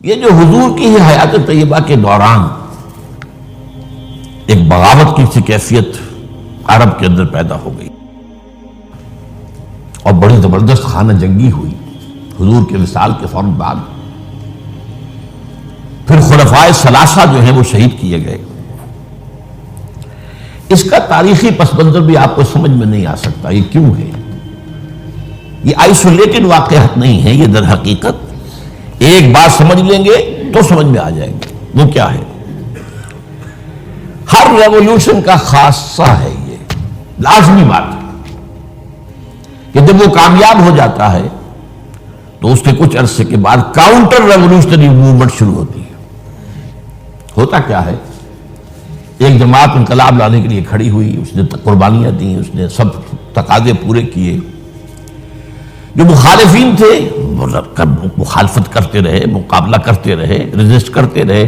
یہ جو حضور کی ہی حیات طیبہ کے دوران ایک بغاوت کی سی کیفیت عرب کے اندر پیدا ہو گئی اور بڑی زبردست خانہ جنگی ہوئی حضور کے وصال کے فوراً بعد. پھر خلفائے ثلاثہ جو ہیں وہ شہید کیے گئے. اس کا تاریخی پس منظر بھی آپ کو سمجھ میں نہیں آ سکتا یہ کیوں ہے. یہ آئسولیٹڈ واقعات نہیں ہے، یہ در حقیقت ایک بات سمجھ لیں گے تو سمجھ میں آ جائیں گے. وہ کیا ہے؟ ہر ریولوشن کا خاصہ ہے، یہ لازمی بات ہے کہ جب وہ کامیاب ہو جاتا ہے تو اس کے کچھ عرصے کے بعد کاؤنٹر ریولوشنری موومنٹ شروع ہوتی ہے. ہوتا کیا ہے؟ ایک جماعت انقلاب لانے کے لیے کھڑی ہوئی، اس نے قربانیاں دیں، اس نے سب تقاضے پورے کیے. جو مخالفین تھے مخالفت کرتے رہے، مقابلہ کرتے رہے، ریزسٹ کرتے رہے.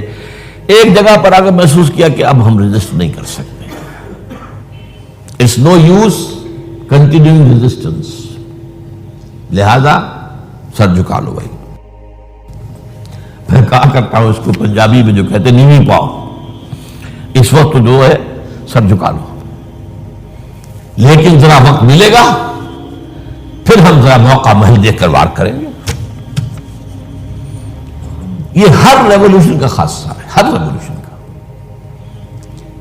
ایک جگہ پر آگے محسوس کیا کہ اب ہم ریزسٹ نہیں کر سکتے. It's no use continuing resistance, لہذا سر جھکا لو بھائی. میں کہا کرتا ہوں اس کو پنجابی میں جو کہتے ہیں نیوی پاؤ، اس وقت جو ہے سر جھکا لو، لیکن ذرا وقت ملے گا پھر ہم ذرا موقع محل دیکھ کر وار کریں گے. یہ ہر ریولوشن کا خاصہ ہے، ہر ریولوشن کا،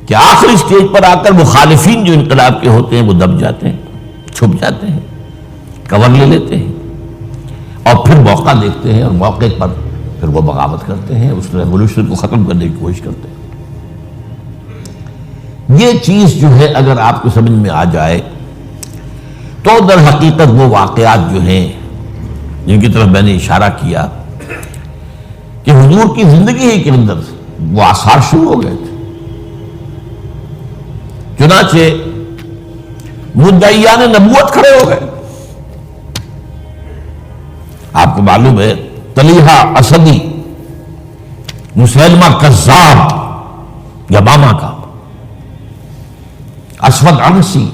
کہ آخری سٹیج پر آ کر مخالفین جو انقلاب کے ہوتے ہیں وہ دب جاتے ہیں، چھپ جاتے ہیں، کور لے لیتے ہیں اور پھر موقع دیکھتے ہیں اور موقع پر پھر وہ بغاوت کرتے ہیں، اس ریولوشن کو ختم کرنے کی کوشش کرتے ہیں. یہ چیز جو ہے اگر آپ کو سمجھ میں آ جائے تو در حقیقت وہ واقعات جو ہیں جن کی طرف میں نے اشارہ کیا کہ حضور کی زندگی ہی کے اندر وہ آثار شروع ہو گئے تھے. چنانچہ مدعیان نبوت کھڑے ہو گئے. آپ کو معلوم ہے طلیحہ اسدی، مسیلمہ کذاب یمامہ کا، اسود عنسی،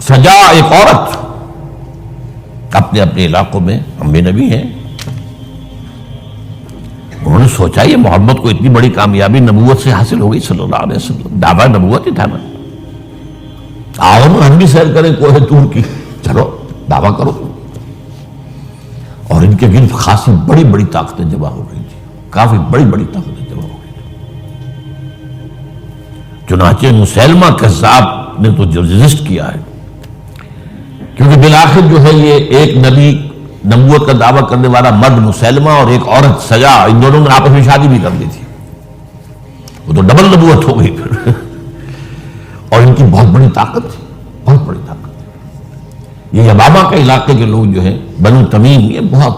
سجا ایک عورت، اپنے اپنے علاقوں میں انبیاء نبی ہیں. انہوں نے سوچا یہ محمد کو اتنی بڑی کامیابی نبوت سے حاصل ہو گئی صلی اللہ علیہ وسلم، دعویٰ نبوت ہی تھا نا. آؤ ہم بھی سیر کریں کوہ طور کی، چلو دعویٰ کرو. اور ان کے گرد خاصی بڑی بڑی طاقتیں جمع ہو گئی تھی، کافی بڑی بڑی طاقتیں جمع ہو گئی تھی. چنانچہ مسیلمہ کذاب نے تو جو ریزسٹ کیا ہے، کیونکہ بالآخر جو ہے یہ ایک نبی نبوت کا دعویٰ کرنے والا مرد مسیلمہ اور ایک عورت سجا، ان دونوں نے آپس میں شادی بھی کر لی تھی. وہ تو ڈبل نبوت ہو گئی پھر. اور ان کی بہت بڑی طاقت تھی، بہت بڑی طاقت. یہ یمامہ کے علاقے کے لوگ جو ہیں بنو تمیم، یہ بہت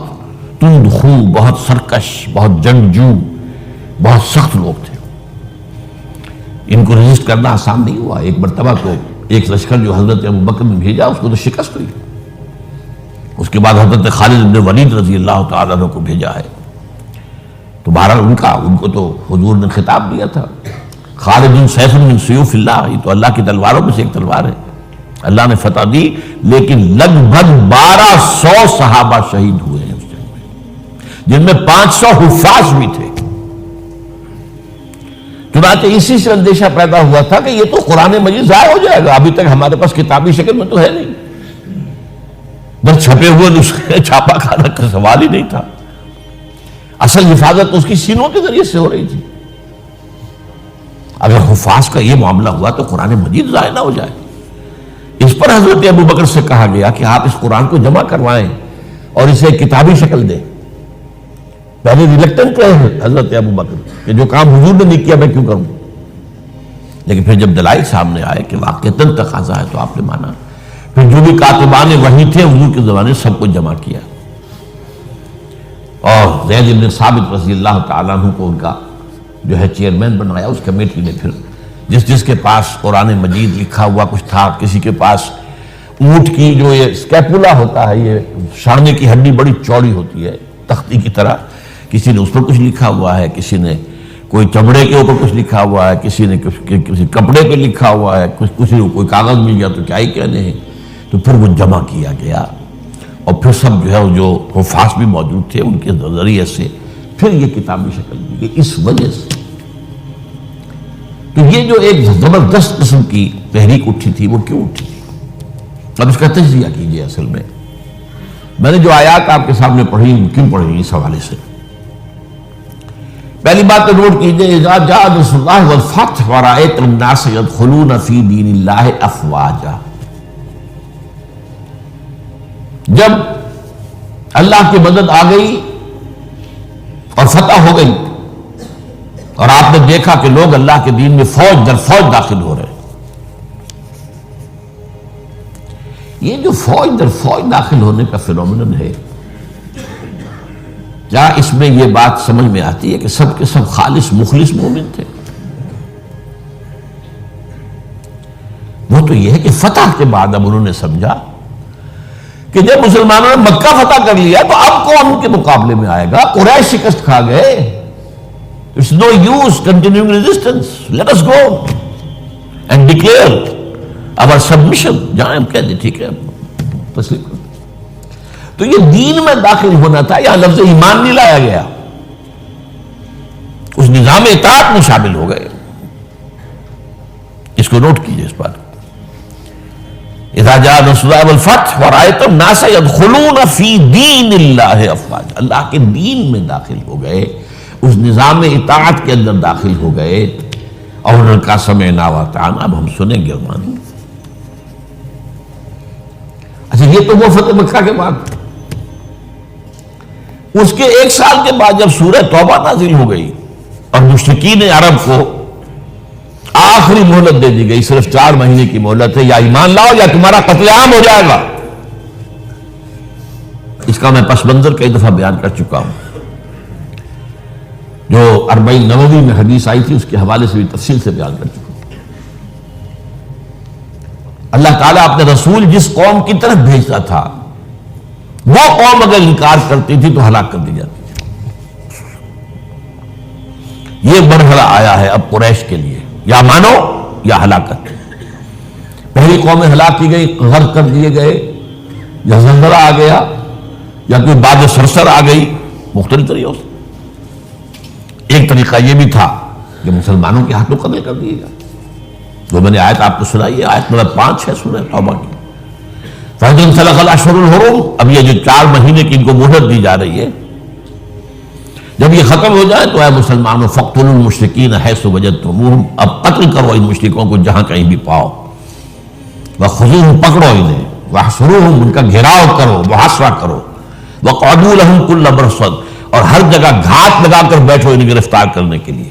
تند خو، بہت سرکش، بہت جنگجو، بہت سخت لوگ تھے. ان کو ریزسٹ کرنا آسان نہیں ہوا. ایک مرتبہ تو ایک لشکر جو حضرت ابوبکر نے بھیجا اس کو تو شکست ہوئی. اس کے بعد حضرت خالد بن ولید رضی اللہ تعالیٰ عنہ کو بھیجا ہے. تو بہرحال ان کو تو حضور نے خطاب دیا تھا، خالد سیف من سیوف اللہ، یہ تو اللہ کی تلواروں میں سے ایک تلوار ہے. اللہ نے فتح دی، لیکن لگ بھگ 1200 صحابہ شہید ہوئے ہیں اس جنگ میں، جن میں 500 حفاظ بھی تھے. چنانچہ اسی سے اندیشہ پیدا ہوا تھا کہ یہ تو قرآن مجید ضائع ہو جائے گا. ابھی تک ہمارے پاس کتابی شکل میں تو ہے نہیں، بس چھپے ہوئے نسخے چھاپا کھانا کا سوال ہی نہیں تھا. اصل حفاظت اس کی سینوں کے ذریعے سے ہو رہی تھی. اگر حفاظ کا یہ معاملہ ہوا تو قرآن مجید ضائع نہ ہو جائے. اس پر حضرت ابوبکر سے کہا گیا کہ آپ اس قرآن کو جمع کروائیں اور اسے کتابی شکل دیں. پہلے ریلیکٹنٹ رہے حضرت ابوبکر کہ جو کام حضور نے نہیں کیا میں کیوں کروں، لیکن پھر جب دلائل سامنے آئے کہ واقعتاً تقاضا ہے تو آپ نے مانا. پھر جو بھی کاتبان وحی تھے حضور کے زمانے سب کو جمع کیا اور زید بن ثابت رضی اللہ تعالیٰ عنہ کو ان کا جو ہے چیئرمین بنایا. اس کمیٹی نے پھر جس کے پاس قرآن مجید لکھا ہوا کچھ تھا، کسی کے پاس اونٹ کی جو یہ اسکیپولا ہوتا ہے، یہ شانے کی ہڈی بڑی چوڑی ہوتی ہے تختی کی طرح، کسی نے اس پر کچھ لکھا ہوا ہے، کسی نے کوئی چمڑے کے اوپر کچھ لکھا ہوا ہے، کسی نے کسی کپڑے پہ لکھا ہوا ہے، کسی کو کوئی کاغذ مل گیا تو کیا ہی کہنے ہیں. تو پھر وہ جمع کیا گیا اور پھر سب جو ہے جو حفاظ بھی موجود تھے ان کے ذریعے سے پھر یہ کتابی شکل دی گئی. اس وجہ سے تو یہ جو ایک زبردست قسم کی تحریک اٹھی تھی وہ کیوں اٹھی تھی؟ اب اس کا تجزیہ کیجیے. اصل میں نے جو آیات آپ کے سامنے پڑھی کیوں پڑھی اس حوالے سے. پہلی بات تو نوٹ کیجیے، اذا جاء نصر اللہ والفتح ورأیت الناس يدخلون فی دین اللہ افواجا. جب اللہ کی مدد آ گئی اور فتح ہو گئی اور آپ نے دیکھا کہ لوگ اللہ کے دین میں فوج در فوج داخل ہو رہے ہیں. یہ جو فوج در فوج داخل ہونے کا فینومینن ہے، کیا اس میں یہ بات سمجھ میں آتی ہے کہ سب کے سب خالص مخلص مومن تھے؟ وہ تو یہ ہے کہ فتح کے بعد اب انہوں نے سمجھا کہ جب مسلمانوں نے مکہ فتح کر لیا تو اب کون ان کے مقابلے میں آئے گا؟ قریش شکست کھا گئے. It's no use continuing resistance. Let us go and declare our submission. جہاں ہم کہہ دیں ٹھیک ہے تسلیم کرتے. تو یہ دین میں داخل ہونا تھا، یہاں لفظ ایمان نہیں لایا گیا، اس نظام اطاعت میں شامل ہو گئے. اس کو نوٹ کیجئے اس بات. اذا جاء نصر اللہ والفتح ورأیت الناس يدخلون فی دین اللہ افواجا. اللہ کے دین میں داخل ہو گئے، اس نظام اطاعت کے اندر داخل ہو گئے اور انہوں نے کہا سمعنا واطعنا، اب ہم سنیں گے اور مانیں گے. اچھا یہ تو وہ فتح مکہ کے بعد. اس کے ایک سال کے بعد جب سورہ توبہ نازل ہو گئی اور مشرکین عرب کو آخری مہلت دے دی گئی، صرف 4 مہینے کی مہلت ہے، یا ایمان لاؤ یا تمہارا قتل عام ہو جائے گا. اس کا میں پس منظر کئی دفعہ بیان کر چکا ہوں. جو 40 نووی میں حدیث آئی تھی اس کے حوالے سے بھی تفصیل سے بیان کر چکا ہوں. اللہ تعالیٰ اپنے رسول جس قوم کی طرف بھیجتا تھا وہ قوم اگر انکار کرتی تھی تو ہلاک کر دی جاتی تھی. یہ مرحلہ آیا ہے اب قریش کے لیے، یا مانو یا ہلاکت. پہلی قومیں ہلاک کی گئی، غرق کر دیے گئے، یا زلزلہ آ گیا یا کوئی باد سرسر آ گئی، مختلف طریقوں سے. ایک طریقہ یہ بھی تھا کہ مسلمانوں کے ہاتھوں قتل کر دیے گا. جو میں نے آیت آپ کو سنائی ہے، آیت نمبر 5 ہے سورہ توبہ کی. فَإِذَا انْسَلَخَ الْأَشْهُرُ الْحُرُمُ، اب یہ جو 4 مہینے کی ان کو مہلت دی جا رہی ہے، جب یہ ختم ہو جائے تو اے مسلمانوں فَاقْتُلُوا الْمُشْرِكِينَ حَيْثُ وَجَدتُّمُوهُمْ، اب قتل کرو ان مشرکوں کو جہاں کہیں بھی پاؤ. وَخُذُوهُمْ، پکڑو انہیں، وَاحْصُرُوهُمْ، ان کا گھیراؤ کرو، محاصرہ کرو. وَاقْعُدُوا لَهُمْ كُلَّ مَرْصَدٍ، اور ہر جگہ گھات لگا کر بیٹھو انہیں گرفتار کرنے کے لیے.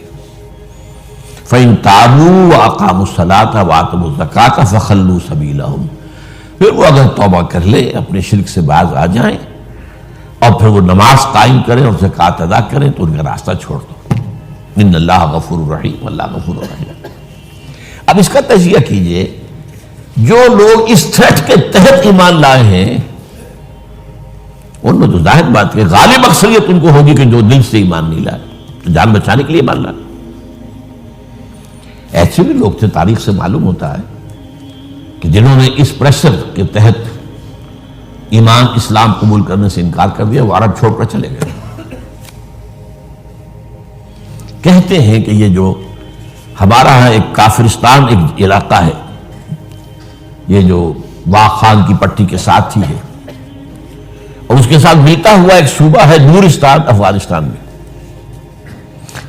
فَإِن تَابُوا وَأَقَامُوا الصَّلَاةَ وَآتَوُا الزَّكَاةَ فَخَلُّوا سَبِيلَهُمْ، پھر وہ اگر توبہ کر لے، اپنے شرک سے باز آ جائیں اور پھر وہ نماز قائم کریں اور زکوٰۃ ادا کریں تو ان کا راستہ چھوڑ دو. ان اللہ غفور رحیم، اللہ غفور رحیم. اب اس کا تجزیہ کیجئے، جو لوگ اس تھریٹ کے تحت ایمان لائے ہیں ان میں تو ظاہر بات ہے غالب اکثریت ان کو ہوگی کہ جو دل سے ایمان نہیں لائے، تو جان بچانے کے لیے ایمان لائے. ایسے بھی لوگ تھے، تاریخ سے معلوم ہوتا ہے کہ جنہوں نے اس پریشر کے تحت ایمان اسلام قبول کرنے سے انکار کر دیا، وہ عرب چھوڑ کر چلے گئے. کہتے ہیں کہ یہ جو ہمارا ایک کافرستان ایک علاقہ ہے، یہ جو واق خان کی پٹی کے ساتھ ہی ہے، اور اس کے ساتھ ملتا ہوا ایک صوبہ ہے نورستان افغانستان میں.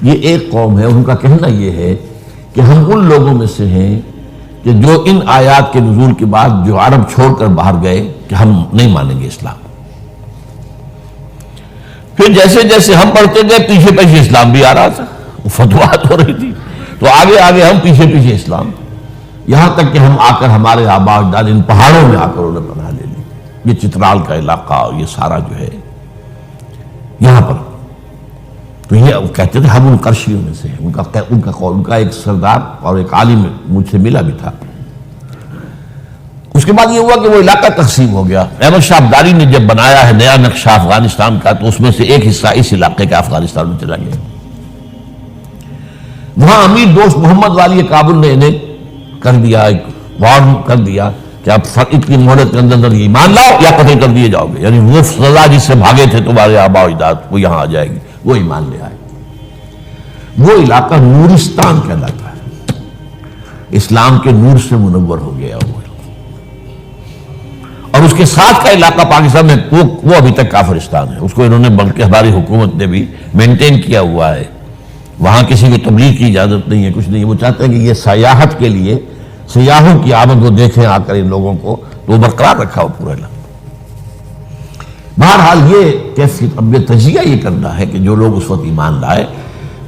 یہ ایک قوم ہے، ان کا کہنا یہ ہے کہ ہم ان لوگوں میں سے ہیں کہ جو ان آیات کے نزول کے بعد جو عرب چھوڑ کر باہر گئے کہ ہم نہیں مانیں گے اسلام. پھر جیسے جیسے ہم پڑھتے گئے پیچھے پیچھے اسلام بھی آ رہا تھا، فتوحات ہو رہی تھی، تو آگے آگے ہم پیچھے پیچھے اسلام، یہاں تک کہ ہم آ کر ہمارے آباء اجداد ان پہاڑوں میں آ کر انہیں پناہ لے لی. یہ چترال کا علاقہ اور یہ سارا جو ہے یہاں پر، تو یہ کہتے تھے ہم ان قرشیوں میں سے ہیں. ان کا ایک سردار اور ایک عالم مجھ سے ملا بھی تھا. اس کے بعد یہ ہوا کہ وہ علاقہ تقسیم ہو گیا. احمد شاہ ابدالی نے جب بنایا ہے نیا نقشہ افغانستان کا تو اس میں سے ایک حصہ اس علاقے کا افغانستان میں چلا گیا. وہاں امیر دوست محمد والی کابل نے انہیں کر دیا، ایک وارن کر دیا کہ اب اتنی مہلت کے اندر ایمان لاؤ یا قتل کر دیے جاؤ گے. یعنی وہ سزا جس سے بھاگے تھے تمہارے آباء و اجداد وہ یہاں آ جائے گی. وہ ایمان لے آئے. وہ علاقہ نورستان کہلاتا ہے. اسلام کے نور سے منور ہو گیا وہ. اور اس کے ساتھ کا علاقہ پاکستان میں وہ ابھی تک کافرستان ہے. اس کو انہوں نے بلکہ ہماری حکومت نے بھی مینٹین کیا ہوا ہے. وہاں کسی کو تبلیغ کی اجازت نہیں ہے, کچھ نہیں. وہ چاہتے ہیں کہ یہ سیاحت کے لیے سیاحوں کی آمد وہ دیکھیں آ کر ان لوگوں کو, تو وہ برقرار رکھا ہو پورا علاقہ. بہرحال یہ کیفیت اب یہ تجزیہ یہ کرنا ہے کہ جو لوگ اس وقت ایمان لائے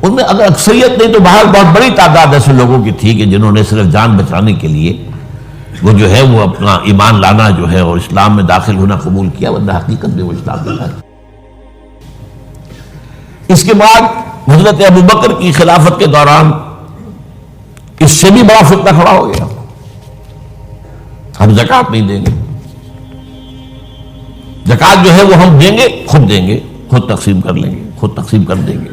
ان میں اگر اکثریت نہیں تو باہر بہت بڑی تعداد ایسے لوگوں کی تھی کہ جنہوں نے صرف جان بچانے کے لیے وہ جو ہے وہ اپنا ایمان لانا جو ہے اور اسلام میں داخل ہونا قبول کیا, ورنہ حقیقت میں وہ اسلام میں لایا. اس کے بعد حضرت ابوبکر کی خلافت کے دوران اس سے بھی بڑا فتنہ کھڑا ہو گیا. ہم زکوٰۃ نہیں دیں گے, زکوٰۃ جو ہے وہ ہم دیں گے, خود تقسیم کر لیں گے, خود تقسیم کر دیں گے.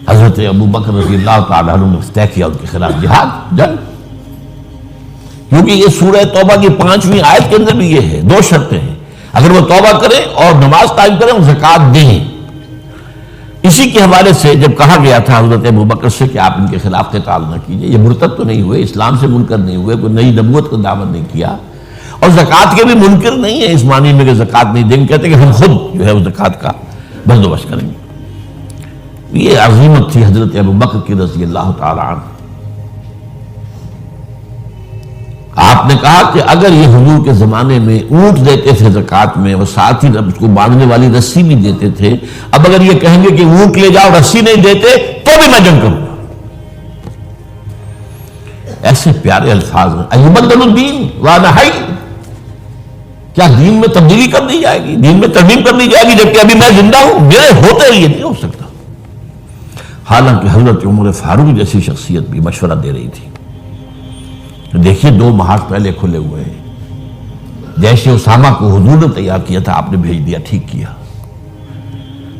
حضرت ابوبکر رضی اللہ تعالیٰ عنہ نے طے کیا ان کے خلاف جہاد, جنگ. کیونکہ یہ سورہ توبہ کی 5ویں آیت کے اندر بھی یہ ہے, 2 شرطیں ہیں. اگر وہ توبہ کریں اور نماز قائم کریں اور زکوٰۃ دیں. اسی کے حوالے سے جب کہا گیا تھا حضرت ابوبکر سے کہ آپ ان کے خلاف قتال نہ کیجئے, یہ مرتد تو نہیں ہوئے, اسلام سے منکر نہیں ہوئے, کوئی نئی نبوت کا دعویٰ نہیں کیا, اور زکوٰۃ کے بھی منکر نہیں ہے اس معنی میں کہ زکوٰۃ نہیں دیں گے. کہتے کہ ہم خود جو ہے زکوٰۃ کا بندوبست کریں گے. یہ عظیمت تھی حضرت ابوبکر کی رضی اللہ تعالی عنہ. آپ نے کہا کہ اگر یہ حضور کے زمانے میں اونٹ دیتے تھے زکوٰۃ میں اور ساتھ ہی اس کو باندھنے والی رسی بھی دیتے تھے, اب اگر یہ کہیں گے کہ اونٹ لے جاؤ رسی نہیں دیتے تو بھی میں جنگ کروں گا. ایسے پیارے الفاظ ہیں. ایبدل الدین وانا حی, کیا دین میں تبدیلی کر دی جائے گی, دین میں ترمیم کر دی جائے گی جبکہ ابھی میں زندہ ہوں؟ میرے ہوتے یہ نہیں ہو سکتا. حالانکہ حضرت عمر فاروق جیسی شخصیت بھی مشورہ دے رہی تھی. دیکھیے 2 محاذ پہلے کھلے ہوئے ہیں. جیسے اسامہ کو حضور نے تیار کیا تھا آپ نے بھیج دیا, ٹھیک کیا.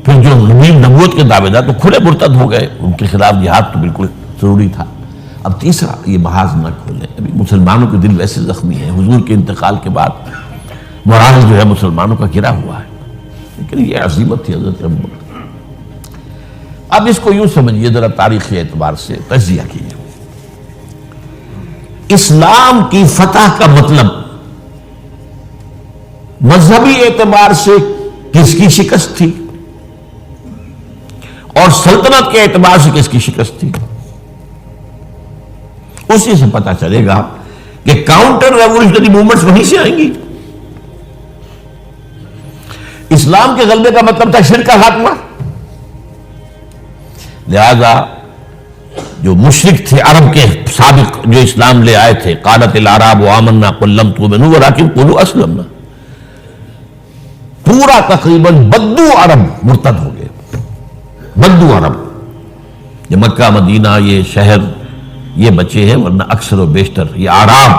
پھر جو نبوت کے دعوے دار تو کھلے مرتد ہو گئے, ان کے خلاف جہاد تو بالکل ضروری تھا. اب تیسرا یہ محاذ نہ کھولے. ابھی مسلمانوں کے دل ویسے زخمی ہیں, حضور کے انتقال کے بعد محاذ جو ہے مسلمانوں کا گرا ہوا ہے. لیکن یہ عظیمت تھی حضرت ابوبکر. اب اس کو یوں سمجھیے ذرا تاریخی اعتبار سے تجزیہ کیجیے. اسلام کی فتح کا مطلب مذہبی اعتبار سے کس کی شکست تھی اور سلطنت کے اعتبار سے کس کی شکست تھی, اسی سے پتہ چلے گا کہ کاؤنٹر ریولیوشنری موومنٹس وہیں سے آئیں گی. اسلام کے غلبے کا مطلب تھا شرک کا خاتمہ. لہذا جو مشرک تھے عرب کے سابق جو اسلام لے آئے تھے, قالت الاعراب آمنا قل لم تؤمنوا ولکن قولوا اسلمنا, پورا تقریباً بدو عرب مرتد ہو گئے. بدو عرب, یہ مکہ مدینہ یہ شہر یہ بچے ہیں, ورنہ اکثر و بیشتر یہ اعراب.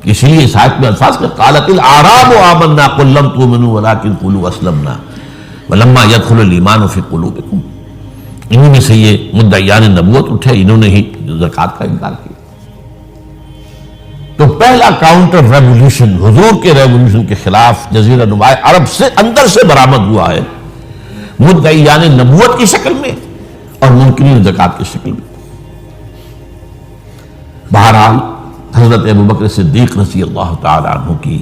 اس لیے اس آیت میں الفاظ کہ قالت الاعراب آمنا قل لم تؤمنوا ولکن قولوا اسلمنا ولما يدخل الايمان في قلوبكم. انہوں میں سے یہ مدعیان نبوت اٹھے, انہوں نے ہی زکوٰۃ کا انکار کیا. تو پہلا کاؤنٹر ریولیوشن حضور کے ریولیوشن کے خلاف جزیرہ نما عرب سے اندر سے برآمد ہوا ہے, مدعیان نبوت کی شکل میں اور منکرین زکوٰۃ کی شکل میں. بہرحال حضرت ابوبکر صدیق رضی اللہ تعالی عنہ کی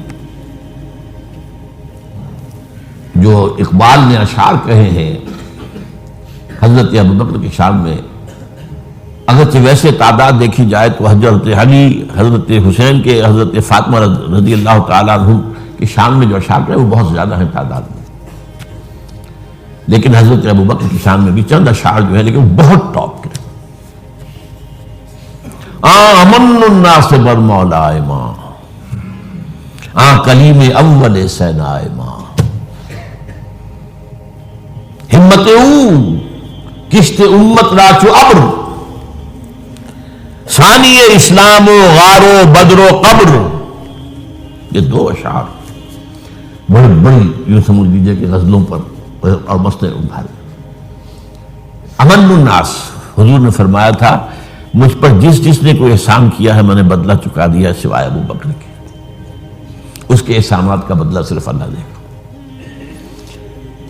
جو اقبال نے اشعار کہے ہیں حضرت ابوبکر کی شان میں, اگرچہ ویسے تعداد دیکھی جائے تو حضرت علی, حضرت حسین کے, حضرت فاطمہ رضی اللہ تعالیٰ عنہ کی شان میں جو اشعار ہیں وہ بہت زیادہ ہیں تعداد میں. لیکن حضرت ابوبکر کی شان میں بھی چند اشعار جو ہیں لیکن بہت ٹاپ کے. امن الناس بر مولائے ماں, کلیم اول سینائے ماں, ہمت کشت امت راچو ابر, ثانی اسلام و غار و بدر و قبر. یہ 2 اشعار بڑی بڑی یوں سمجھ لیجیے کہ غزلوں پر اور مسئلے ابھارے. امن الناس, حضور نے فرمایا تھا مجھ پر جس نے کوئی احسان کیا ہے میں نے بدلہ چکا دیا سوائے ابو بکر کے. اس کے احسانات کا بدلہ صرف اللہ دے گا.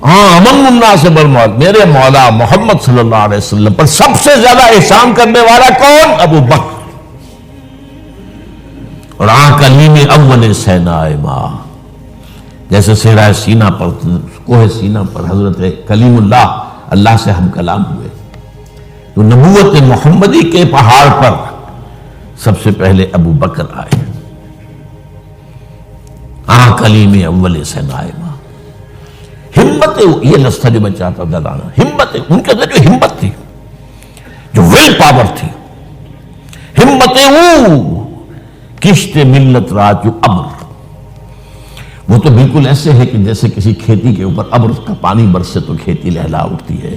ہاں امن الناس بالموت، میرے مولا محمد صلی اللہ علیہ وسلم پر سب سے زیادہ احسان کرنے والا کون؟ ابو بکر. اور کلیم اول سینا ماں، جیسے صحرا سینا پر، کوہ سینا پر حضرت کلیم اللہ سے ہم کلام ہوئے، تو نبوت محمدی کے پہاڑ پر سب سے پہلے ابو بکر آئے. کلیم اول سینا ماں. ہمت، یہ لفظ تھا جو میں چاہتا تھا لانا. ہمت، ان کے اندر جو ہمت تھی، جو ول پاور تھی، ہمت وہ کشت ملت رات جو ابر، وہ تو بالکل ایسے ہے کہ جیسے کسی کھیتی کے اوپر ابر کا پانی برسے تو کھیتی لہلا اٹھتی ہے.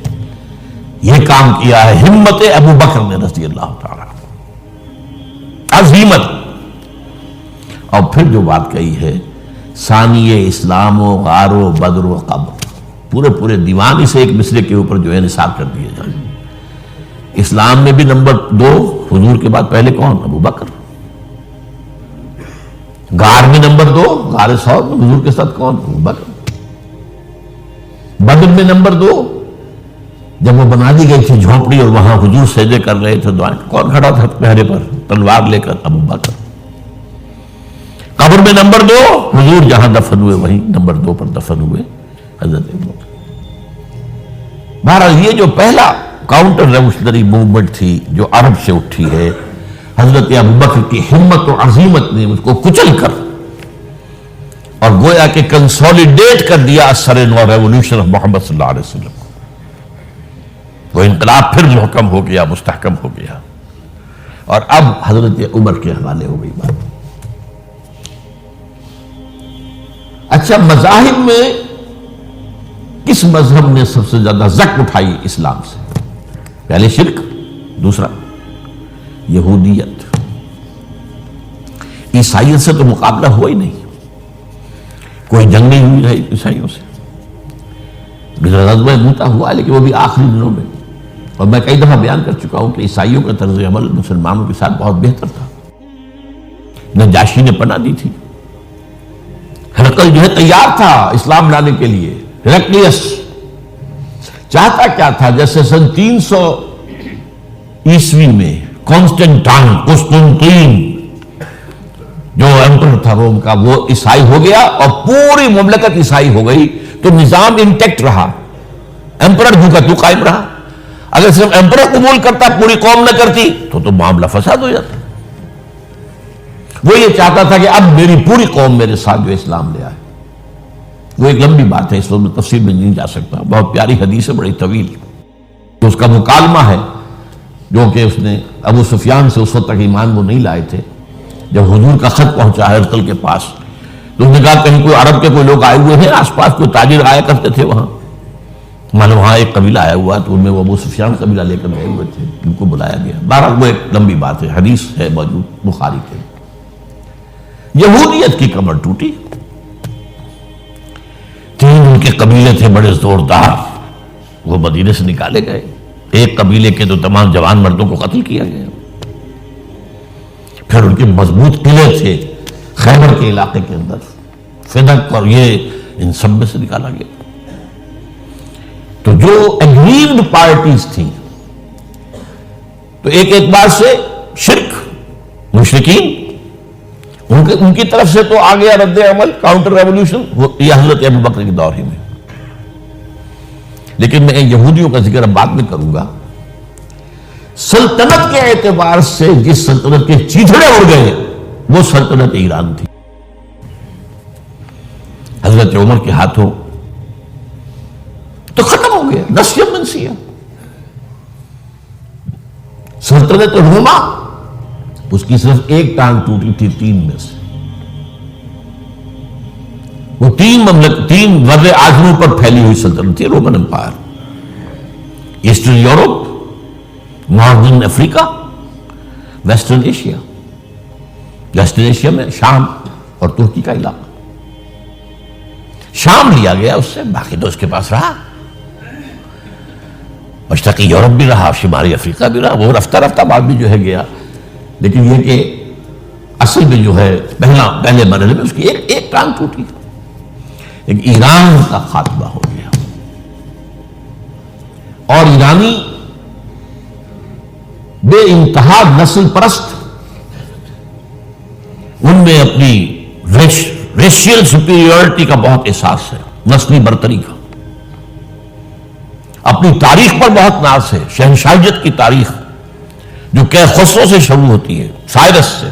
یہ کام کیا ہے ہمت ابو بکر نے رضی اللہ تعالی، عظیمت. اور پھر جو بات کہی ہے ثانی اسلام و غار و بدر و قبر، پورے دیوان اسے ایک مصرے کے اوپر جو ہے نثار کر دیے جائیں. اسلام میں بھی نمبر 2 حضور کے بعد پہلے کون؟ ابو بکر. غار میں نمبر 2، غار ثور میں حضور کے ساتھ کون؟ ابو بکر. بدر میں نمبر 2، جب وہ بنا دی گئی تھی جھونپڑی اور وہاں حضور سجدے کر رہے تھے دعائیں، کون کھڑا تھا پہرے پر تلوار لے کر؟ ابو بکر. قبر میں نمبر 2، حضور جہاں دفن ہوئے وہیں نمبر 2 پر دفن ہوئے حضرت ابو بکر. بہرحال یہ جو پہلا کاؤنٹر ریولیوشنری موومنٹ تھی جو عرب سے اٹھی ہے، حضرت ابو بکر کی ہمت و عظیمت نے اس کو کچل کر اور گویا کہ کنسولیڈیٹ کر دیا اثر نو ریولیوشن آف محمد صلی اللہ علیہ وسلم کو. وہ انقلاب پھر محکم ہو گیا، مستحکم ہو گیا. اور اب حضرت عمر کے حوالے ہو گئی بات. اچھا، مذاہب میں کس مذہب نے سب سے زیادہ زک اٹھائی اسلام سے؟ پہلے شرک، دوسرا یہودیت. عیسائیت سے تو مقابلہ ہوا ہی نہیں، کوئی جنگ نہیں ہوئی ہے عیسائیوں سے. غزوہ موتا ہوا لیکن وہ بھی آخری دنوں میں. اور میں کئی دفعہ بیان کر چکا ہوں کہ عیسائیوں کا طرز عمل مسلمانوں کے ساتھ بہت بہتر تھا. نجاشی نے پناہ دی تھی، ہرقل جو ہے تیار تھا اسلام لانے کے لیے. ہرقلیس چاہتا کیا تھا؟ جیسے سن 300 عیسوی میں قسطنطین جو ایمپرر تھا روم کا، وہ عیسائی ہو گیا اور پوری مملکت عیسائی ہو گئی، تو نظام انٹیکٹ رہا. ایمپرر جو کا تو قائم رہا. اگر صرف ایمپرر قبول کرتا، پوری قوم نہ کرتی تو معاملہ فساد ہو جاتا. وہ یہ چاہتا تھا کہ اب میری پوری قوم میرے ساتھ جو اسلام لے آئے. وہ ایک لمبی بات ہے، اس وقت میں تفصیل میں نہیں جا سکتا. بہت پیاری حدیث ہے، بڑی طویل. تو اس کا مکالمہ ہے جو کہ اس نے ابو سفیان سے، اس وقت تک ایمان وہ نہیں لائے تھے. جب حضور کا خط پہنچا ہرقل کے پاس تو اس نے کہا کہیں کوئی عرب کے کوئی لوگ آئے ہوئے ہیں آس پاس، کوئی تاجر آیا کرتے تھے وہاں. معلوم وہاں ایک قبیلہ آیا ہوا، تو ان میں وہ ابو سفیان قبیلہ لے کر گئے ہوئے تھے، ان کو بلایا گیا. بہرحال وہ ایک لمبی بات ہے، حدیث ہے موجود بخاری کے. یہودیت کی کمر ٹوٹی. 3 ان کے قبیلے تھے بڑے زوردار، وہ مدینے سے نکالے گئے. ایک قبیلے کے تو تمام جوان مردوں کو قتل کیا گیا. پھر ان کے مضبوط قلعے تھے خیبر کے علاقے کے اندر، فدق اور یہ ان سب میں سے نکالا گیا. تو جو اگریوڈ پارٹیز تھیں، تو ایک اعتبار سے شرک، مشرکین، ان کی طرف سے تو آ گیا رد عمل، کاؤنٹر ریولیوشن، یہ حضرت ابو بکر کے دور ہی میں. لیکن میں یہودیوں کا ذکر اب بعد میں کروں گا. سلطنت کے اعتبار سے جس سلطنت کے چیتڑے اڑ گئے وہ سلطنت ایران تھی. حضرت عمر کے ہاتھوں تو ختم ہو گیا، نسیہ منسیہ. سلطنت روما، اس کی صرف ایک ٹانگ ٹوٹی تھی 3 میں سے. وہ 3 ور اعظموں پر پھیلی ہوئی سلطنت تھی Roman empire. Eastern Europe, northern Africa, western Asia. Western Asia میں شام اور ترکی کا علاقہ. شام لیا گیا اس سے، باقی تو اس کے پاس رہا. مشرقی یورپ بھی رہا، شمالی افریقہ بھی رہا، وہ رفتہ رفتہ بعد بھی جو ہے گیا، لیکن یہ کہ اصل میں جو ہے پہلے مرحلے میں اس کی ایک ٹانگ ٹوٹی، ایک ایران کا خاتمہ ہو گیا۔ اور ایرانی بے انتہا نسل پرست، ان میں اپنی ریشیل سپیریورٹی کا بہت احساس ہے، نسلی برتری کا، اپنی تاریخ پر بہت ناز ہے، شہنشاہیت کی تاریخ جو کہ خسرو سے شروع ہوتی ہے، سائرس سے،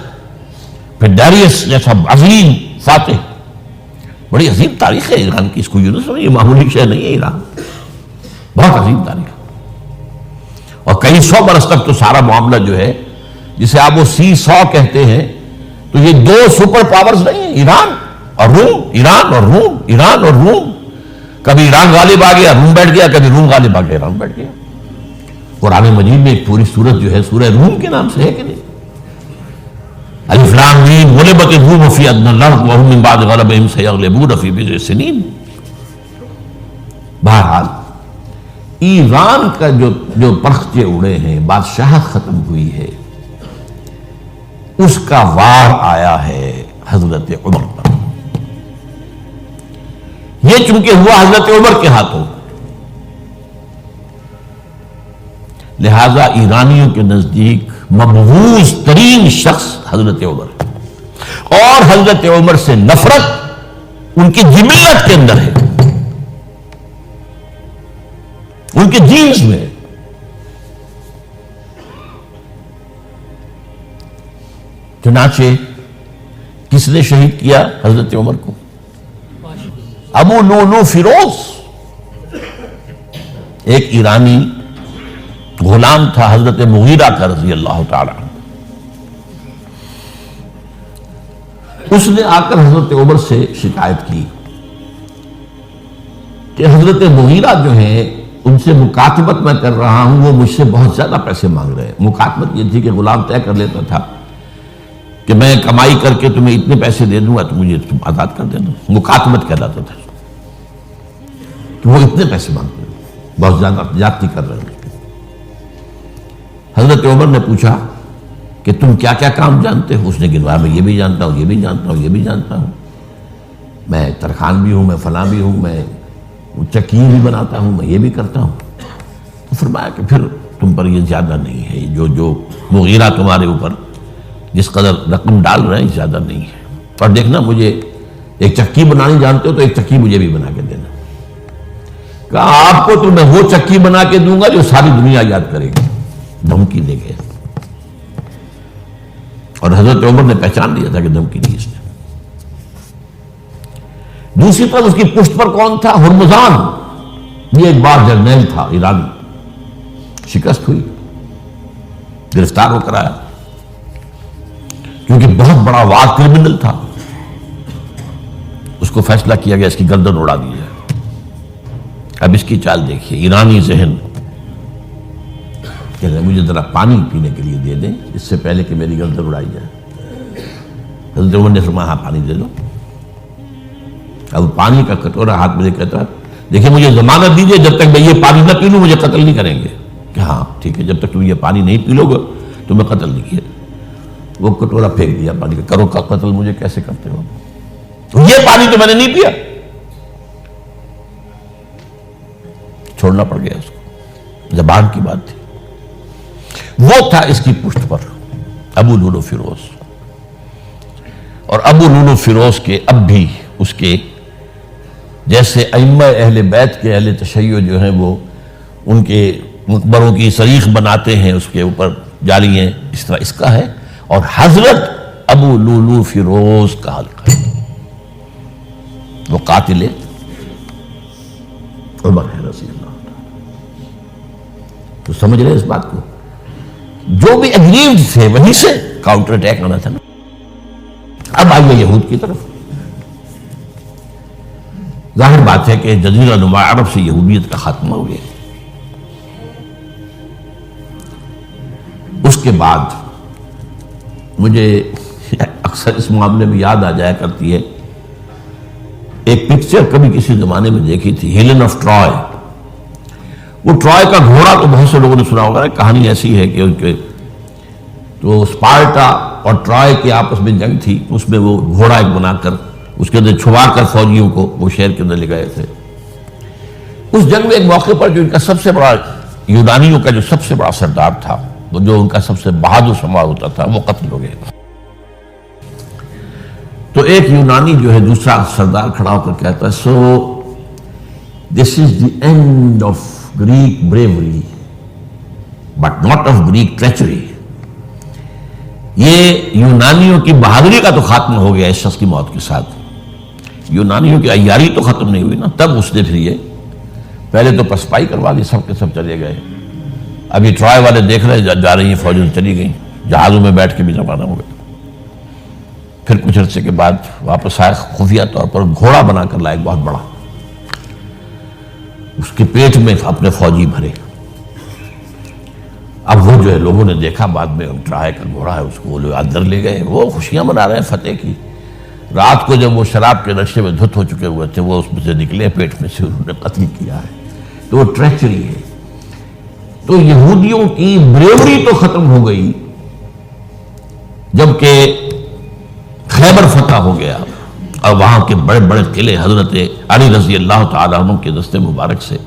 پھر ڈیریس جیسا عظیم فاتح، بڑی عظیم تاریخ ہے ایران کی، اس کو یونس میں یہ معمولی شہر نہیں ہے ایران، بہت عظیم تاریخ، اور کئی سو برس تک تو سارا معاملہ جو ہے جسے آپ وہ سی100 کہتے ہیں، تو یہ دو سپر پاورز نہیں ہیں، ایران اور روم، ایران اور روم، ایران اور روم، کبھی ایران غالب آ گیا روم بیٹھ گیا، کبھی روم غالب آ گیا ایران بیٹھ گیا۔ قرآن مجید میں ایک پوری سورت جو ہے سورہ روم کے نام سے ہے کہ نہیں؟ الف لام میم غلبت الروم فی ادنی الارض وهم من بعد غلبهم سیغلبون فی بضع سنین۔ بہرحال ایران کا جو پرخچے اڑے ہیں، بادشاہ ختم ہوئی ہے، اس کا وار آیا ہے حضرت عمر پر۔ یہ چونکہ ہوا حضرت عمر کے ہاتھوں، لہذا ایرانیوں کے نزدیک مبغوض ترین شخص حضرت عمر ہے، اور حضرت عمر سے نفرت ان کی جبلت کے اندر ہے، ان کے جینز میں۔ چنانچہ کس نے شہید کیا حضرت عمر کو؟ ابو لولو فیروز، ایک ایرانی غلام تھا حضرت مغیرہ کا رضی اللہ تعالی عنہ۔ اس نے آ کر حضرت عمر سے شکایت کی کہ حضرت مغیرہ جو ہیں ان سے مکاتبت میں کر رہا ہوں، وہ مجھ سے بہت زیادہ پیسے مانگ رہے ہیں۔ مکاتبت یہ تھی کہ غلام طے کر لیتا تھا کہ میں کمائی کر کے تمہیں اتنے پیسے دے دوں گا تو مجھے تم آزاد کر دینا، مکاتبت کہلاتا تھا کہ وہ اتنے پیسے مانگتے ہیں، بہت زیادہ زیادتی کر رہے ہیں۔ حضرت عمر نے پوچھا کہ تم کیا کیا کام جانتے ہو؟ اس نے گنوایا، میں یہ بھی جانتا ہوں، یہ بھی جانتا ہوں، یہ بھی جانتا ہوں، میں ترخان بھی ہوں، میں فلاں بھی ہوں، میں چکی بھی بناتا ہوں، میں یہ بھی کرتا ہوں۔ تو فرمایا کہ پھر تم پر یہ زیادہ نہیں ہے، جو مغیرہ تمہارے اوپر جس قدر رقم ڈال رہے ہیں زیادہ نہیں ہے، اور دیکھنا مجھے ایک چکی بنانی جانتے ہو تو ایک چکی مجھے بھی بنا کے دینا۔ کہا آپ کو تو میں وہ چکی بنا کے دوں گا جو ساری دنیا یاد کرے گی، دھمکی دے گئے۔ اور حضرت عمر نے پہچان لیا تھا کہ دھمکی دی اس نے۔ دوسری طرف اس کی پشت پر کون تھا؟ ہرمزان، یہ ایک بار جرنیل تھا ایرانی، شکست ہوئی، گرفتار ہو کر آیا، کیونکہ بہت بڑا وار کرمنل تھا۔ اس کو فیصلہ کیا گیا اس کی گردن اڑا دی جائے۔ اب اس کی چال دیکھیے، ایرانی ذہن کہ مجھے ذرا پانی پینے کے لیے دے دیں اس سے پہلے کہ میری گردن اڑائی جائے۔ حضرت عمر نے فرمایا ہاں پانی دے دو۔ اب پانی کا کٹورا ہاتھ میں کہتا ہے دیکھیں مجھے ضمانت دیجئے جب تک میں یہ پانی نہ پی لوں مجھے قتل نہیں کریں گے۔ کہ ہاں ٹھیک ہے، جب تک تم یہ پانی نہیں پی لو گے تو میں قتل نہیں کیا۔ وہ کٹورا پھینک دیا پانی کا، کرو کا قتل مجھے کیسے کرتے ہو؟ تو یہ پانی تو میں نے نہیں پیا، چھوڑنا پڑ گیا اس کو، زبان کی بات تھی۔ وہ تھا اس کی پشت پر ابو لولو فیروز، اور ابو لولو فیروز کے اب بھی اس کے جیسے ائمہ اہل بیت کے اہل تشیع جو ہیں وہ ان کے مقبروں کی صریح بناتے ہیں، اس کے اوپر جالیاں، اس طرح اس کا ہے، اور حضرت ابو لولو فیروز کا حلقہ ہے، وہ قاتل عمر ہے رضی اللہ عنہ۔ تو سمجھ رہے اس بات کو؟ جو بھی اگریوڈ تھے وہیں سے کاؤنٹر اٹیک آنا تھا نا۔ اب آئیے یہود کی طرف۔ ظاہر بات ہے کہ جزیرہ نما عرب سے یہودیت کا خاتمہ ہو گیا۔ اس کے بعد مجھے اکثر اس معاملے میں یاد آ جایا کرتی ہے، ایک پکچر کبھی کسی زمانے میں دیکھی تھی، ہیلن آف ٹرائے۔ وہ ٹرائے کا گھوڑا تو بہت سے لوگوں نے سنا ہوگا، کہانی ایسی ہے کہ ان کے تو اسپارٹا اور ٹرائے کے آپس میں جنگ تھی، اس میں وہ گھوڑا ایک بنا کر اس کے اندر چھپا کر فوجیوں کو وہ شہر کے اندر لے گئے تھے۔ اس جنگ میں ایک موقع پر جو ان کا سب سے بڑا یونانیوں کا جو سب سے بڑا سردار تھا، وہ جو ان کا سب سے بہادر شمار ہوتا تھا، وہ قتل ہو گئے۔ تو ایک یونانی جو ہے دوسرا سردار کھڑا ہو کر کہتا ہے، so this is the end of Greek bravery but not of Greek treachery. یہ یونانیوں کی بہادری کا تو خاتمہ ہو گیا اس شخص کی موت کے ساتھ، یونانیوں کی عیاری تو ختم نہیں ہوئی نا۔ تب اس نے پھر یہ پہلے تو پسپائی کروا دی، سب کے سب چلے گئے۔ ابھی ٹرائے والے دیکھ رہے جا رہی ہیں فوجیں چلی گئیں، جہازوں میں بیٹھ کے بھی روانہ ہو گئے۔ پھر کچھ عرصے کے بعد واپس آئے، خفیہ طور پر گھوڑا بنا کر لائے بہت بڑا، اس کے پیٹ میں اپنے فوجی بھرے۔ اب وہ جو ہے لوگوں نے دیکھا بعد میں ٹرائے کا گھوڑا ہے، اس کو وہ لوگ اندر لے گئے، وہ خوشیاں منا رہے ہیں فتح کی۔ رات کو جب وہ شراب کے نشے میں دھت ہو چکے ہوئے تھے، وہ اس میں سے نکلے، پیٹ میں سے انہوں نے قتل کیا ہے۔ تو وہ ٹریچری ہے۔ تو یہودیوں کی بریوری تو ختم ہو گئی جبکہ خیبر فتح ہو گیا اور وہاں کے بڑے بڑے قلعے حضرت علی رضی اللہ تعالیٰ عنہ کے دست مبارک سے،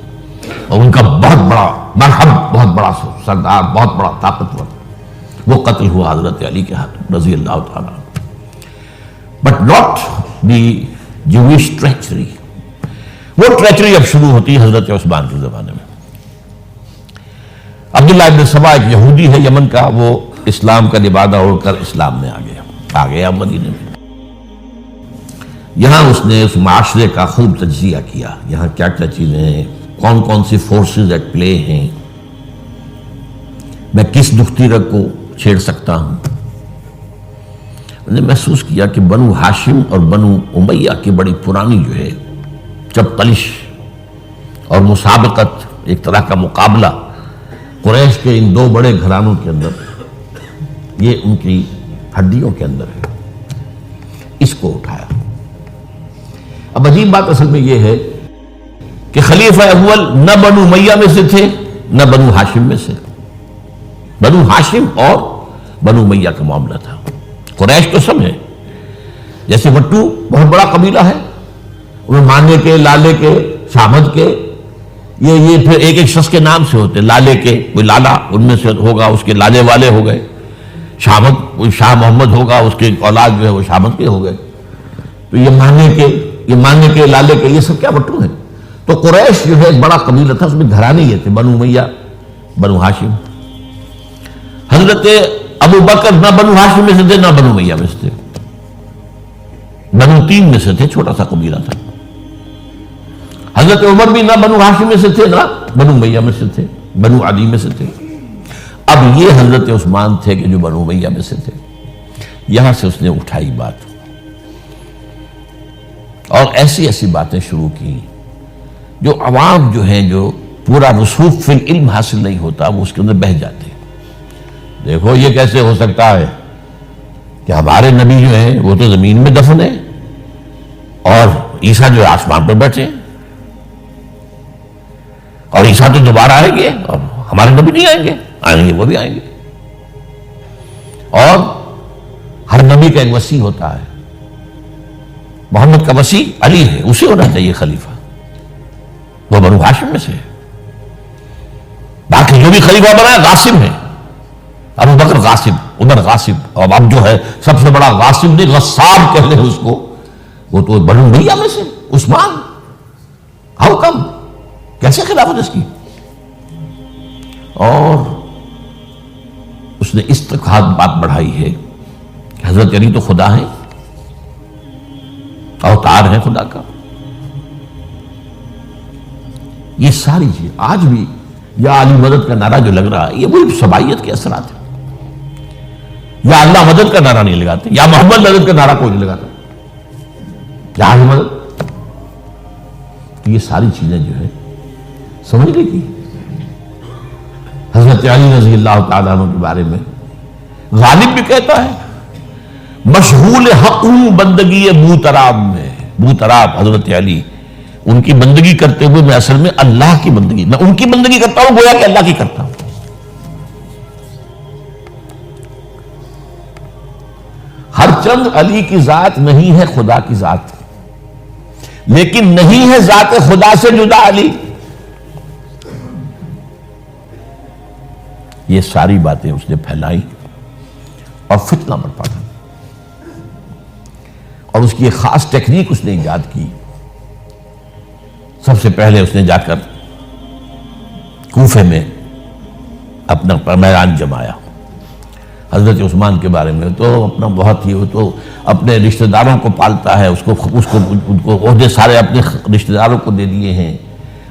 اور ان کا بہت بڑا مرحب، بہت بڑا سردار، بہت بڑا طاقتور، وہ قتل ہوا حضرت علی کے ہاتھوں رضی اللہ تعالیٰ عنہ۔ But not the Jewish treachery. وہ ٹریچری اب شروع ہوتی ہے حضرت عثمان کے زمانے میں۔ عبداللہ ابن سبا ایک یہودی ہے یمن کا، وہ اسلام کا لبادہ اوڑھ کر اسلام میں آ گیا مدینے میں۔ یہاں اس نے اس معاشرے کا خوب تجزیہ کیا، یہاں کیا کیا چیزیں ہیں، کون کون سی فورسز ایٹ پلے ہیں، میں کس دختری رگ کو چھیڑ سکتا ہوں۔ انہوں نے محسوس کیا کہ بنو ہاشم اور بنو امیہ کی بڑی پرانی جو ہے چپقلش اور مسابقت، ایک طرح کا مقابلہ قریش کے ان دو بڑے گھرانوں کے اندر، یہ ان کی ہڈیوں کے اندر ہے۔ اس کو اٹھایا۔ اب عجیب بات اصل میں یہ ہے کہ خلیفہ اول نہ بنو امیہ میں سے تھے نہ بنو ہاشم میں سے، بنو ہاشم اور بنو امیہ کا معاملہ تھا۔ قریش تو سب ہے، جیسے وٹو بہت بڑا قبیلہ ہے، انہیں مانے کے، لالے کے، شامد کے، یہ پھر ایک ایک شخص کے نام سے ہوتے، لالے کے کوئی لالا ان میں سے ہوگا، اس کے لالے والے ہو گئے، شامد کوئی شاہ محمد ہوگا، اس کے اولاد جو ہے وہ شامد کے ہو گئے۔ تو یہ مانے کے لالے کے، یہ سب کیا وٹو ہیں۔ تو قریش جو ہے ایک بڑا قبیلہ تھا، اس میں گھرانے یہ تھے، بنو امیہ، بنو ہاشم۔ حضرت ابو بکر نہ بنو ہاشم میں سے تھے نہ بنو امیہ میں سے تھے، بنو تین میں سے تھے، چھوٹا سا قبیلہ تھا۔ حضرت عمر بھی نہ بنو ہاشم میں سے تھے نہ بنو امیہ میں سے تھے، بنو عدی میں سے تھے۔ اب یہ حضرت عثمان تھے کہ جو بنو امیہ میں سے تھے۔ یہاں سے اس نے اٹھائی بات اور ایسی ایسی باتیں شروع کی جو عوام جو ہیں، جو پورا رسوخ فی العلم حاصل نہیں ہوتا، وہ اس کے اندر بہہ جاتے ہیں۔ دیکھو یہ کیسے ہو سکتا ہے کہ ہمارے نبی جو ہیں وہ تو زمین میں دفن ہیں اور عیسیٰ جو ہے آسمان پر بیٹھے ہیں، اور عیسیٰ تو دوبارہ آئیں گے اور ہمارے نبی نہیں آئیں گے، آئیں گے وہ بھی آئیں گے۔ اور ہر نبی کا ایک وصی ہوتا ہے، محمد کا وصی علی ہے، اسے ہونا چاہیے خلیفہ، وہ بنو ہاشم میں سے ہے۔ باقی جو بھی خلیفہ بنا ہے غاصب ہے، ابو بکر غاصب، عمر غاصب، اور اب جو ہے سب سے بڑا غاصب نہیں غصاب کہہ لیں اس کو، وہ تو بنو امیہ میں سے عثمان۔ ہاؤ کم، کیسے خلافت اس کی؟ اور اس نے اس تک بات بڑھائی ہے کہ حضرت علی تو خدا ہیں، اوتار ہے خدا کا۔ یہ ساری چیز آج بھی یا علی مدد کا نعرہ جو لگ رہا ہے، یہ وہی سبائیت کے اثرات ہیں۔ یا اللہ مدد کا نعرہ نہیں لگاتے، یا محمد مدد کا نعرہ کوئی نہیں لگاتا، یا علی مدد۔ تو یہ ساری چیزیں جو ہے سمجھنے کی۔ حضرت علی رضی اللہ تعالیٰ عنہ کے بارے میں غالب بھی کہتا ہے، مشغول حق ہوں بندگی بوتراب میں۔ بوتراب حضرت علی ان کی بندگی کرتے ہوئے میں اصل میں اللہ کی بندگی، میں ان کی بندگی کرتا ہوں گویا کہ اللہ کی کرتا ہوں۔ ہر چند علی کی ذات نہیں ہے خدا کی ذات، لیکن نہیں ہے ذات خدا سے جدا علی۔ یہ ساری باتیں اس نے پھیلائی اور فتنہ برپا کیا، اور اس کی ایک خاص ٹیکنیک اس نے ایجاد کی۔ سب سے پہلے اس نے جا کر کوفے میں اپنا میدان جمایا۔ حضرت عثمان کے بارے میں تو اپنا بہت ہی، وہ تو اپنے رشتہ داروں کو پالتا ہے، ان کو عہدے سارے اپنے رشتہ داروں کو دے دیے ہیں،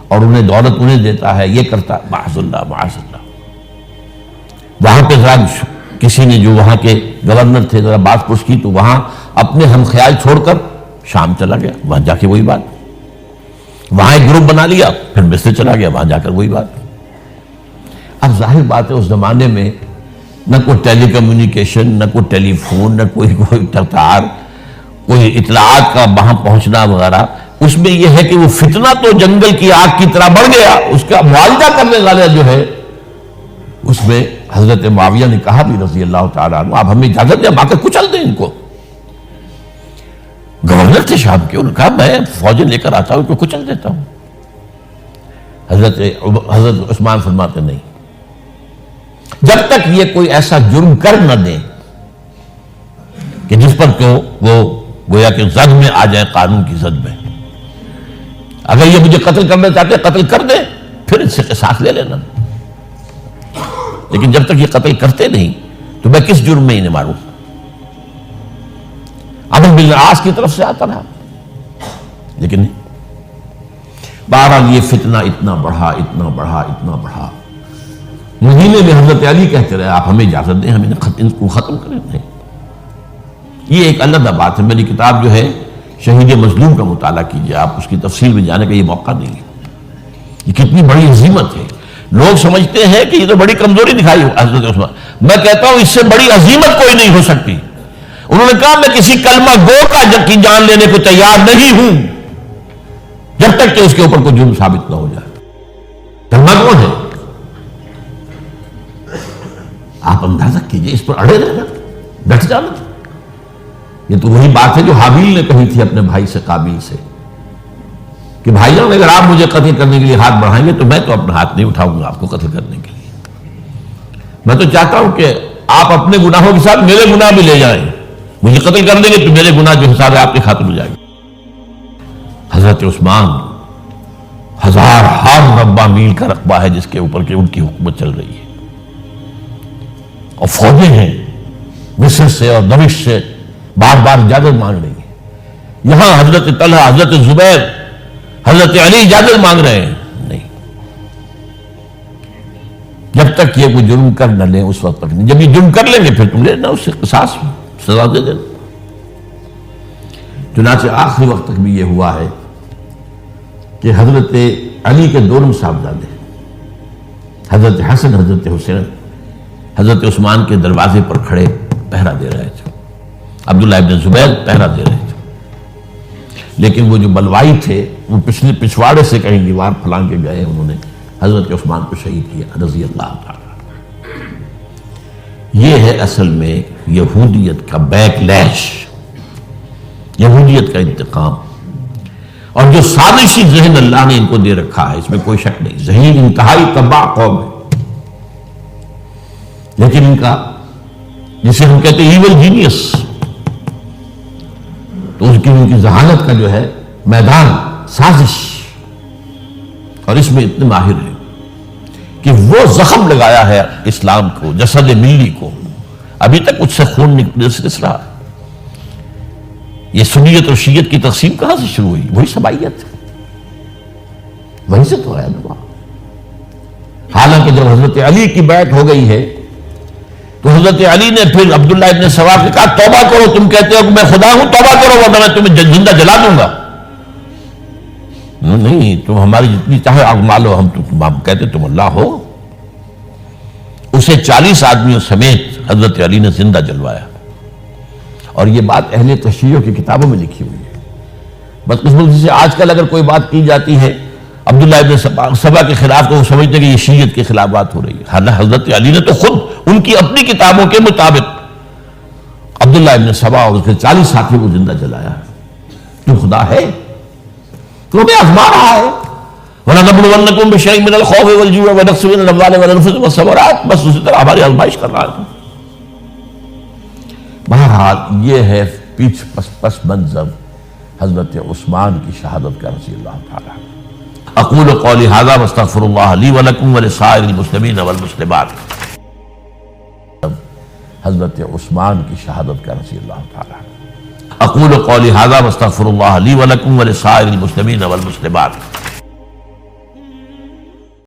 اور انہیں دولت انہیں دیتا ہے، یہ کرتا ہے، معاذ اللہ معاذ اللہ۔ وہاں پہ ذرا کسی نے جو وہاں کے گورنر تھے ذرا بات پوچھ کی تو وہاں اپنے ہم خیال چھوڑ کر شام چلا گیا، وہاں جا کے وہی بات، وہاں ایک گروپ بنا لیا، پھر مصر چلا گیا، وہاں جا کر وہی بات۔ اب ظاہر بات ہے اس زمانے میں نہ کوئی ٹیلی کمیونیکیشن، نہ کوئی ٹیلی فون، نہ کوئی تار، کوئی اطلاعات کا وہاں پہنچنا وغیرہ۔ اس میں یہ ہے کہ وہ فتنہ تو جنگل کی آگ کی طرح بڑھ گیا، اس کا معالجہ کرنے والا جو ہے اس میں حضرت معاویہ نے کہا بھی رضی اللہ تعالیٰ عنہ، آپ ہمیں اجازت دیں، ہم آ کر کچل دیں ان کو۔ گورنر تھے شام کے، انہوں نے کہا میں فوجیں لے کر آتا ہوں ان کو کچل دیتا ہوں۔ حضرت عثمان فرماتے نہیں، جب تک یہ کوئی ایسا جرم کر نہ دیں کہ جس پر تو وہ گویا کہ زد میں آ جائے، قانون کی زد میں۔ اگر یہ مجھے قتل کرنا چاہتے قتل کر دیں، پھر ان سے قصاص لے لینا، لیکن جب تک یہ قتل کرتے نہیں تو میں کس جرم میں انہیں ماروں؟ عمرو بن العاص کی طرف سے آتا رہا، لیکن نہیں۔ بہرحال یہ فتنہ اتنا بڑھا اتنا بڑھا اتنا بڑھا، مدینے میں حضرت علی کہتے رہے آپ ہمیں اجازت دیں، ہم ان کو ختم کریں۔ نہیں، یہ ایک علیحدہ بات ہے، میری کتاب جو ہے شہید مظلوم کا مطالعہ کیجیے، آپ اس کی تفصیل میں جانے کا یہ موقع نہیں ہے۔ یہ کتنی بڑی عظیمت ہے، لوگ سمجھتے ہیں کہ یہ تو بڑی کمزوری دکھائی ہو حضرت عثمان، میں کہتا ہوں اس سے بڑی عظیمت کوئی نہیں ہو سکتی۔ انہوں نے کہا میں کسی کلمہ گو کی جان لینے کو تیار نہیں ہوں جب تک کہ اس کے اوپر کوئی جرم ثابت نہ ہو جائے۔ کلمہ گو ہے، آپ اندازہ کیجئے، اس پر اڑے رہنا، ڈٹ جانا۔ یہ تو وہی بات ہے جو حابیل نے کہی تھی اپنے بھائی سے قابیل سے کہ بھائی جان اگر آپ مجھے قتل کرنے کے لیے ہاتھ بڑھائیں گے تو میں تو اپنا ہاتھ نہیں اٹھاؤں گا آپ کو قتل کرنے کے لیے۔ میں تو چاہتا ہوں کہ آپ اپنے گناہوں کے ساتھ میرے گناہ بھی لے جائیں، مجھے قتل کر دیں گے تو میرے گناہ جو حساب ہے آپ کے خاتم ہو جائے گا۔ حضرت عثمان ہزار مربع میل کا رقبہ ہے جس کے اوپر کہ ان کی حکومت چل رہی ہے، اور فوجیں ہیں مصر سے اور دمشق سے بار بار اجازت مانگ رہی ہیں۔ یہاں حضرت طلحہ، حضرت زبیر، حضرت علی اجازت مانگ رہے ہیں، نہیں، جب تک یہ کوئی جرم کر نہ لیں اس وقت تک نہیں۔ جب یہ جرم کر لیں گے پھر تم لینا اس سے قصاص سزا دے دینا۔ چنانچہ آخری وقت تک بھی یہ ہوا ہے کہ حضرت علی کے دونوں صاحبزادے حضرت حسن، حضرت حسین، حضرت عثمان کے دروازے پر کھڑے پہرا دے رہے تھے، عبداللہ ابن زبیر پہرا دے رہے تھے، لیکن وہ جو بلوائی تھے وہ پچھواڑے سے کہیں دیوار پھلانگ کے گئے، انہوں نے حضرت عثمان کو شہید کیا رضی اللہ تعالیٰ۔ یہ ہے اصل میں یہودیت کا بیک لیش، یہودیت کا انتقام، اور جو سازشی ذہن اللہ نے ان کو دے رکھا ہے اس میں کوئی شک نہیں۔ ذہین انتہائی تباہ قوم ہے، لیکن ان کا جسے ہم کہتے ہیں ایول جینیس، تو ان کی ذہانت کا جو ہے میدان سازش، اور اس میں اتنے ماہر ہیں کہ وہ زخم لگایا ہے اسلام کو، جسد ملی کو، ابھی تک اس سے خون رس رہا ہے۔ یہ سنیت اور شیعت کی تقسیم کہاں سے شروع ہوئی؟ وہی سبائیت، وہیں سے تو آیا نا۔ حالانکہ جب حضرت علی کی بیعت ہو گئی ہے تو حضرت علی نے پھر عبداللہ ابن سواد نے کہا توبہ کرو، تم کہتے ہو کہ میں خدا ہوں، توبہ کرو ورنہ میں تمہیں زندہ جلا دوں گا۔ نہیں، تم ہماری جتنی چاہے آگ مالو، ہم کہتے تم اللہ ہو۔ اسے 40 آدمیوں سمیت حضرت علی نے زندہ جلوایا، اور یہ بات اہل تشیع کی کتابوں میں لکھی ہوئی ہے۔ بدقسمتی سے آج کل اگر کوئی بات کی جاتی ہے عبداللہ ابن سبا کے خلاف تو وہ سمجھتے ہیں کہ یہ شیعت کے خلاف بات ہو رہی ہے. حالانکہ حضرت علی نے تو خود ان کی اپنی کتابوں کے مطابق عبداللہ ابن سبا اور اس کے 40 ساتھی کو زندہ جلایا ہے. تو خدا ہے تو ہمیں آزما رہا ہے. وَلَنَبْلُوَنَّكُمْ بِشَيْءٍ مِّنَ الْخَوْفِ وَالْجُوعِ وَنَقْصٍ مِّنَ الْأَمْوَالِ وَالْأَنفُسِ وَالثَّمَرَاتِ. بس اسی طرح ہماری آزمائش کر رہا ہے. بہرحال یہ ہے پس منظر حضرت عثمان کی شہادت کا رضی اللہ تعالیٰ. اقول قولی ھذا واستغفر اللہ لی ولکم ولسائر المسلمین والمسلمات. حضرت عثمان کی شہادت کا رضی اللہ تعالیٰ. اقول قولی ھذا واستغفر اللہ لی ولکم ولسائر المسلمین والمسلمات.